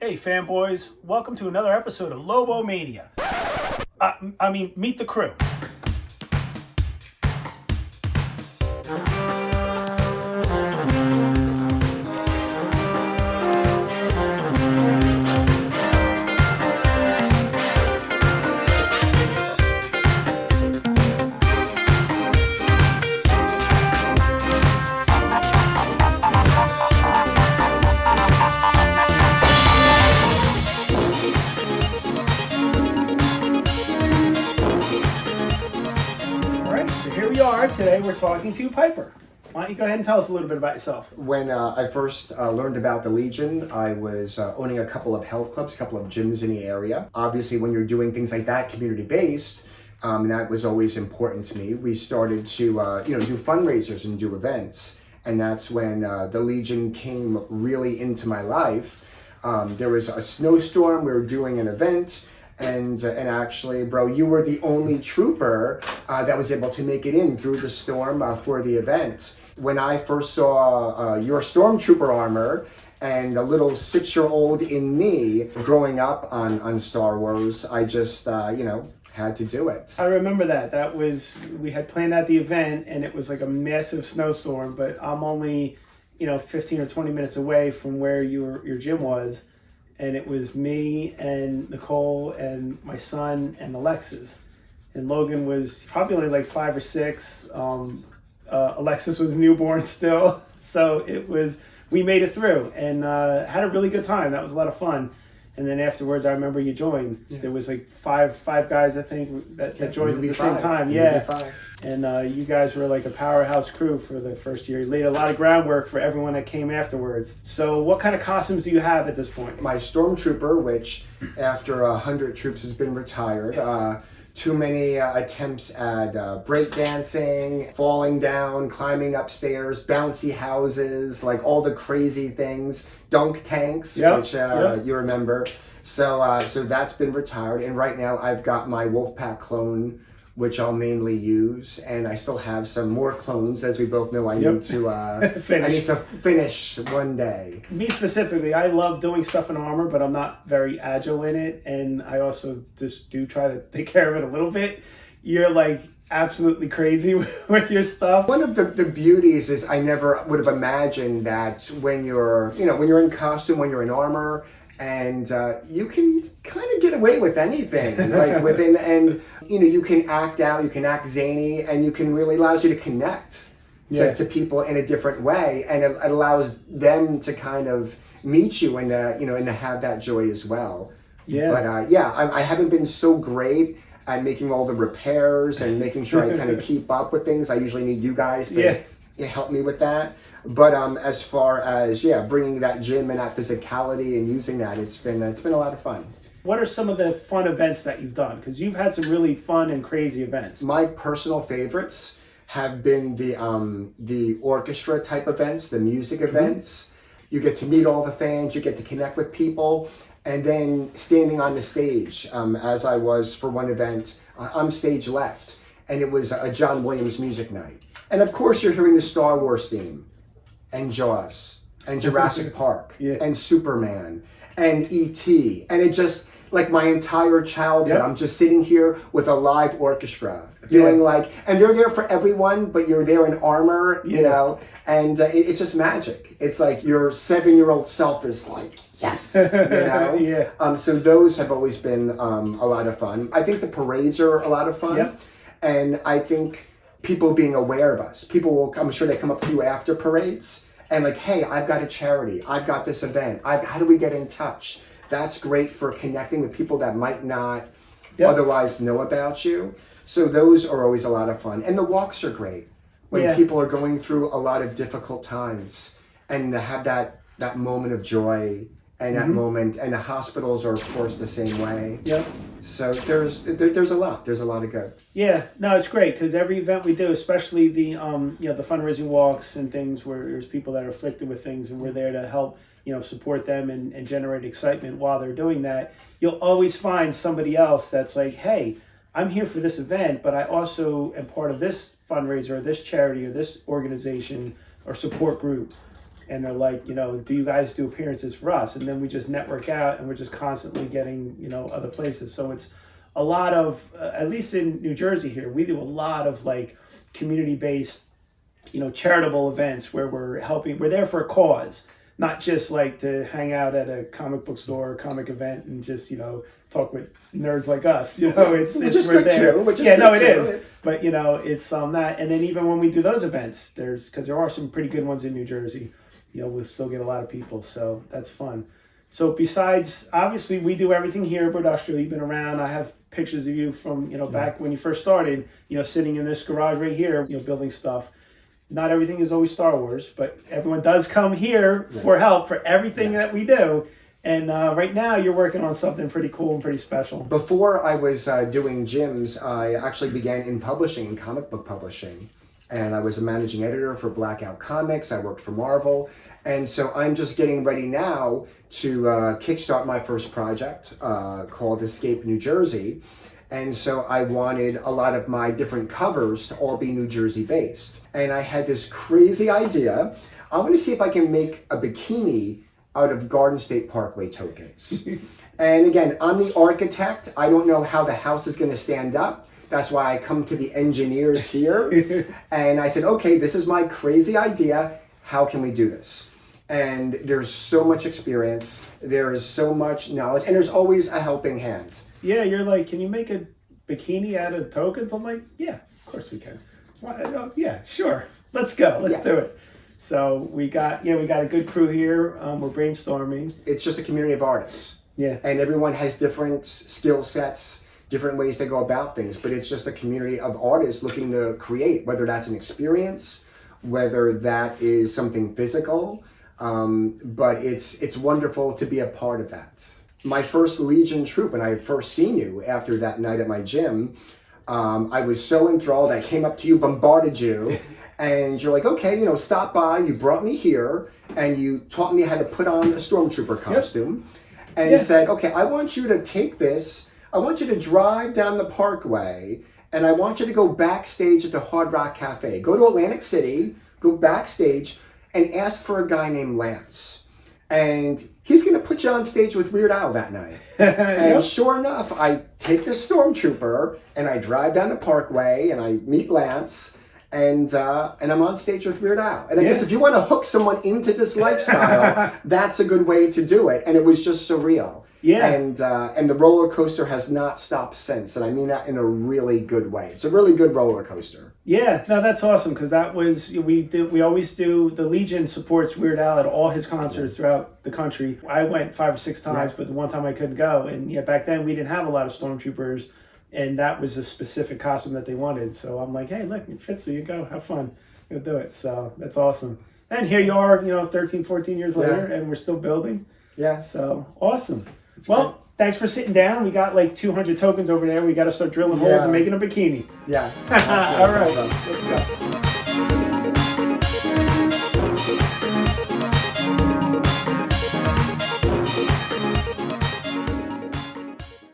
Hey fanboys, welcome to another episode of Lobo Mania. Meet the crew. Here we are. Today we're talking to Piper. Why don't you go ahead and tell us a little bit about yourself? When I first learned about the Legion, I was owning a couple of health clubs, a couple of gyms in the area. Obviously, when you're doing things like that, community-based, that was always important to me. We started to do fundraisers and do events, and that's when the Legion came really into my life. There was a snowstorm, we were doing an event, and actually, bro, you were the only trooper that was able to make it in through the storm for the event. When I first saw your stormtrooper armor and the little 6-year-old in me growing up on Star Wars, I just, had to do it. I remember that. We had planned out the event and it was like a massive snowstorm, but I'm only, 15 or 20 minutes away from where your gym was. And it was me and Nicole and my son and Alexis. And Logan was probably only like 5 or 6. Alexis was newborn still. So we made it through and had a really good time. That was a lot of fun. And then afterwards, I remember you joined. Yeah. There was like five guys, I think, that joined at the same time. Yeah. And you guys were like a powerhouse crew for the first year. You laid a lot of groundwork for everyone that came afterwards. So what kind of costumes do you have at this point? My Stormtrooper, which after 100 troops has been retired. Too many attempts at breakdancing, falling down, climbing upstairs, bouncy houses, like all the crazy things, dunk tanks, which you remember. So that's been retired, and right now I've got my Wolfpack clone, which I'll mainly use, and I still have some more clones, as we both know. I need to finish one day. Me specifically, I love doing stuff in armor, but I'm not very agile in it, and I also just do try to take care of it a little bit. You're like absolutely crazy with your stuff. One of the beauties is I never would have imagined that when you're in costume, when you're in armor, and you can kind of get away with anything, you can act out, you can act zany, and you can really allows you to connect to people in a different way, and it allows them to kind of meet you and to have that joy as well. Yeah. But I haven't been so great at making all the repairs and making sure I kind of keep up with things. I usually need you guys to help me with that. But as far as bringing that gym and that physicality and using that, it's been a lot of fun. What are some of the fun events that you've done? Because you've had some really fun and crazy events. My personal favorites have been the orchestra type events, the music events. You get to meet all the fans, you get to connect with people, and then standing on the stage, as I was for one event, I'm stage left, and it was a John Williams music night. And of course you're hearing the Star Wars theme, and Jaws, and Jurassic Park, and Superman, and E.T., and it just, like my entire childhood, I'm just sitting here with a live orchestra, feeling like, and they're there for everyone, but you're there in armor, you know, and it's just magic. It's like your 7-year-old self is like, yes, so those have always been a lot of fun. I think the parades are a lot of fun, and I think people being aware of us. People will, I'm sure they come up to you after parades and like, hey, I've got a charity, I've got this event, how do we get in touch? That's great for connecting with people that might not otherwise know about you. So those are always a lot of fun. And the walks are great when people are going through a lot of difficult times, and to have that moment of joy and that moment, and the hospitals are of course the same way. So there's a lot of good. Yeah, no, it's great because every event we do, especially the the fundraising walks and things where there's people that are afflicted with things, and we're there to help support them and generate excitement while they're doing that. You'll always find somebody else that's like, hey, I'm here for this event, but I also am part of this fundraiser or this charity or this organization or support group. and they're like, do you guys do appearances for us? And then we just network out, and we're just constantly getting, other places. So it's a lot of, at least in New Jersey here, we do a lot of like community-based, charitable events where we're there for a cause, not just like to hang out at a comic book store or comic event and just, talk with nerds like us, it's which is we're good there. too. Which is yeah, good no, it too. is. But it's that, and then even when we do those events, because there are some pretty good ones in New Jersey, we'll still get a lot of people, so that's fun. So besides, obviously, we do everything here at Brodustrial. You've been around. I have pictures of you from back when you first started, sitting in this garage right here, building stuff. Not everything is always Star Wars, but everyone does come here for help for everything that we do. And right now, you're working on something pretty cool and pretty special. Before I was doing gyms, I actually began in publishing, in comic book publishing. And I was a managing editor for Blackout Comics. I worked for Marvel. And so I'm just getting ready now to kickstart my first project called Escape New Jersey. And so I wanted a lot of my different covers to all be New Jersey based. And I had this crazy idea. I'm going to see if I can make a bikini out of Garden State Parkway tokens. And again, I'm the architect. I don't know how the house is going to stand up. That's why I come to the engineers here. And I said, okay, this is my crazy idea. How can we do this? And there's so much experience. There is so much knowledge. And there's always a helping hand. Yeah, you're like, can you make a bikini out of tokens? I'm like, yeah, of course we can. Yeah, sure. Let's go. Let's do it. So we got a good crew here. We're brainstorming. It's just a community of artists. Yeah. And everyone has different skill sets, different ways to go about things. But it's just a community of artists looking to create, whether that's an experience, whether that is something physical. But it's wonderful to be a part of that. My first Legion troop, when I had first seen you after that night at my gym, I was so enthralled. I came up to you, bombarded you, and you're like, okay, stop by. You brought me here, and you taught me how to put on a stormtrooper costume, and said, okay, I want you to take this. I want you to drive down the Parkway, and I want you to go backstage at the Hard Rock Cafe. Go to Atlantic City, go backstage, and ask for a guy named Lance. And he's going to put you on stage with Weird Al that night. And sure enough, I take this stormtrooper and I drive down the Parkway and I meet Lance and I'm on stage with Weird Al. And I guess if you want to hook someone into this lifestyle, that's a good way to do it. And it was just surreal. Yeah. And the roller coaster has not stopped since. And I mean that in a really good way. It's a really good roller coaster. Yeah, no, that's awesome, because that was, we always do, the Legion supports Weird Al at all his concerts throughout the country. I went 5 or 6 times, but the one time I couldn't go. And back then we didn't have a lot of stormtroopers, and that was a specific costume that they wanted. So I'm like, hey, look, it fits, so you go, have fun, go do it. So that's awesome. And here you are, 13, 14 years later, and we're still building. Yeah. So awesome. Well, great. Thanks for sitting down. We got like 200 tokens over there. We got to start drilling holes and making a bikini. Yeah. All right. Let's go.